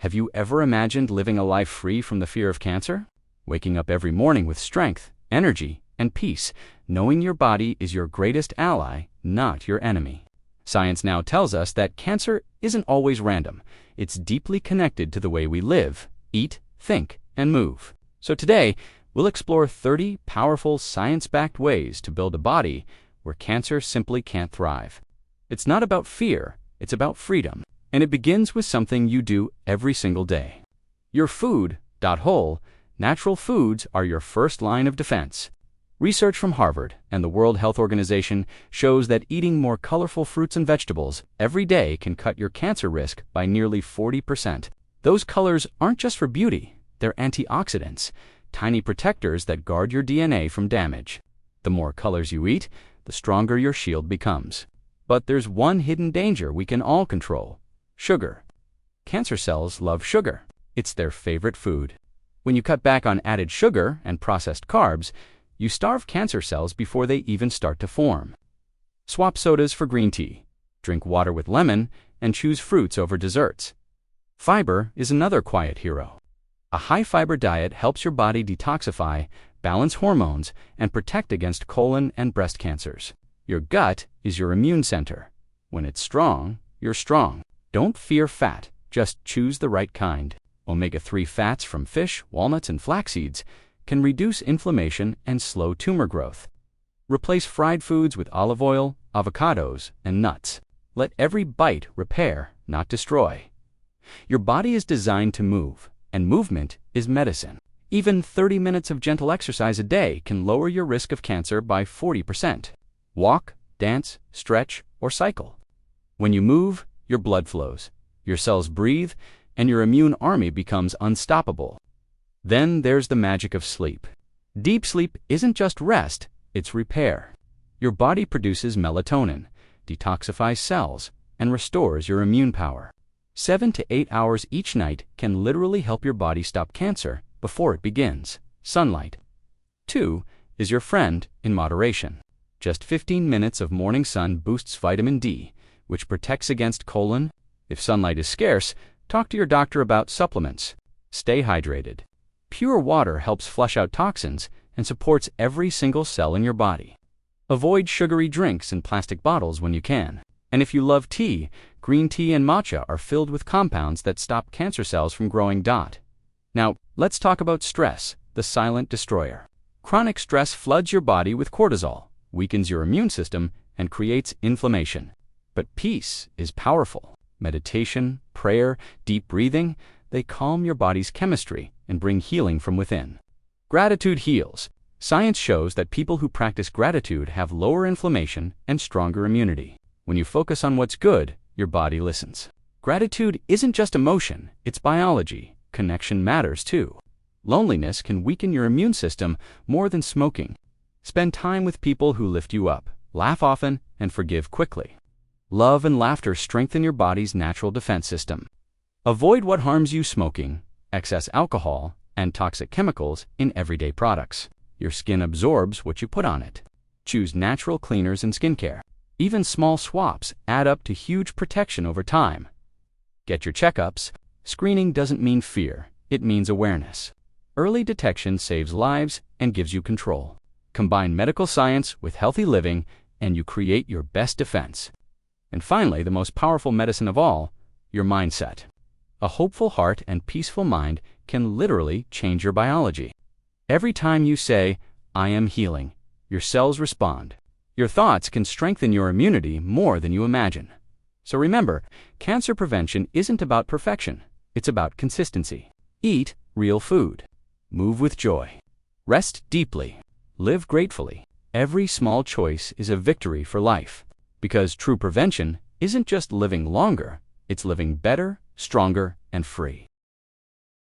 Have you ever imagined living a life free from the fear of cancer? Waking up every morning with strength, energy, and peace, knowing your body is your greatest ally, not your enemy. Science now tells us that cancer isn't always random. It's deeply connected to the way we live, eat, think, and move. So today, we'll explore 30 powerful science-backed ways to build a body where cancer simply can't thrive. It's not about fear, it's about freedom. And it begins with something you do every single day. Your food, whole, natural foods are your first line of defense. Research from Harvard and the World Health Organization shows that eating more colorful fruits and vegetables every day can cut your cancer risk by nearly 40%. Those colors aren't just for beauty, they're antioxidants, tiny protectors that guard your DNA from damage. The more colors you eat, the stronger your shield becomes. But there's one hidden danger we can all control: sugar. Cancer cells love sugar. It's their favorite food. When you cut back on added sugar and processed carbs, you starve cancer cells before they even start to form. Swap sodas for green tea, drink water with lemon, and choose fruits over desserts. Fiber is another quiet hero. A high-fiber diet helps your body detoxify, balance hormones, and protect against colon and breast cancers. Your gut is your immune center. When it's strong, you're strong. Don't fear fat, just choose the right kind. Omega-3 fats from fish, walnuts, and flax seeds can reduce inflammation and slow tumor growth. Replace fried foods with olive oil, avocados, and nuts. Let every bite repair, not destroy. Your body is designed to move, and movement is medicine. Even 30 minutes of gentle exercise a day can lower your risk of cancer by 40%. Walk, dance, stretch, or cycle. When you move, your blood flows, your cells breathe, and your immune army becomes unstoppable. Then there's the magic of sleep. Deep sleep isn't just rest, it's repair. Your body produces melatonin, detoxifies cells, and restores your immune power. 7 to 8 hours each night can literally help your body stop cancer before it begins. Sunlight. 2 is your friend in moderation. Just 15 minutes of morning sun boosts vitamin D, which protects against colon. If sunlight is scarce, talk to your doctor about supplements. Stay hydrated. Pure water helps flush out toxins and supports every single cell in your body. Avoid sugary drinks and plastic bottles when you can. And if you love tea, green tea and matcha are filled with compounds that stop cancer cells from growing. Now, let's talk about stress, the silent destroyer. Chronic stress floods your body with cortisol, weakens your immune system, and creates inflammation. But peace is powerful. Meditation, prayer, deep breathing, they calm your body's chemistry and bring healing from within. Gratitude heals. Science shows that people who practice gratitude have lower inflammation and stronger immunity. When you focus on what's good, your body listens. Gratitude isn't just emotion, it's biology. Connection matters too. Loneliness can weaken your immune system more than smoking. Spend time with people who lift you up. Laugh often and forgive quickly. Love and laughter strengthen your body's natural defense system. Avoid what harms you: smoking, excess alcohol, and toxic chemicals in everyday products. Your skin absorbs what you put on it. Choose natural cleaners and skincare. Even small swaps add up to huge protection over time. Get your checkups. Screening doesn't mean fear, it means awareness. Early detection saves lives and gives you control. Combine medical science with healthy living, and you create your best defense. And finally, the most powerful medicine of all, your mindset. A hopeful heart and peaceful mind can literally change your biology. Every time you say, "I am healing," your cells respond. Your thoughts can strengthen your immunity more than you imagine. So remember, cancer prevention isn't about perfection. It's about consistency. Eat real food. Move with joy. Rest deeply. Live gratefully. Every small choice is a victory for life. Because true prevention isn't just living longer, it's living better, stronger, and free.